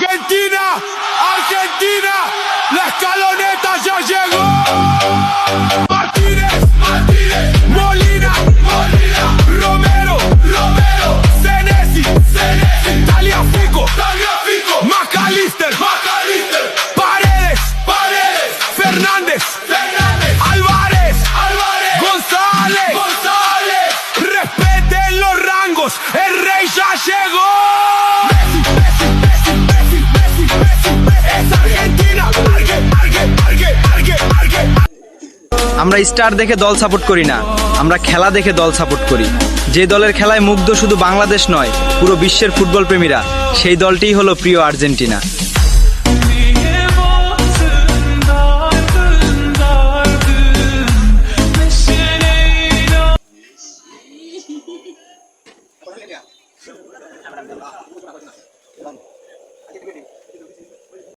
Argentina, Argentina, la escaloneta ya llegó. Martínez, Martínez, Molina, Molina, Romero, Romero, Senesi, Senesi, Tagliafico, Tagliafico, McAllister, McAllister, Paredes, Paredes, Fernández, Fernández, Álvarez, Álvarez, González, González. Respeten los rangos, el rey ya llegó. আমরা star দেখে দল support করি না, আমরা খেলা দেখে দল support করি। যে দলের খেলায় মুগ্ধ শুধু বাংলাদেশ নয়, পুরো বিশ্বের ফুটবল প্রেমীরা, সেই দলটিই হলো প্রিয় আর্জেন্টিনা।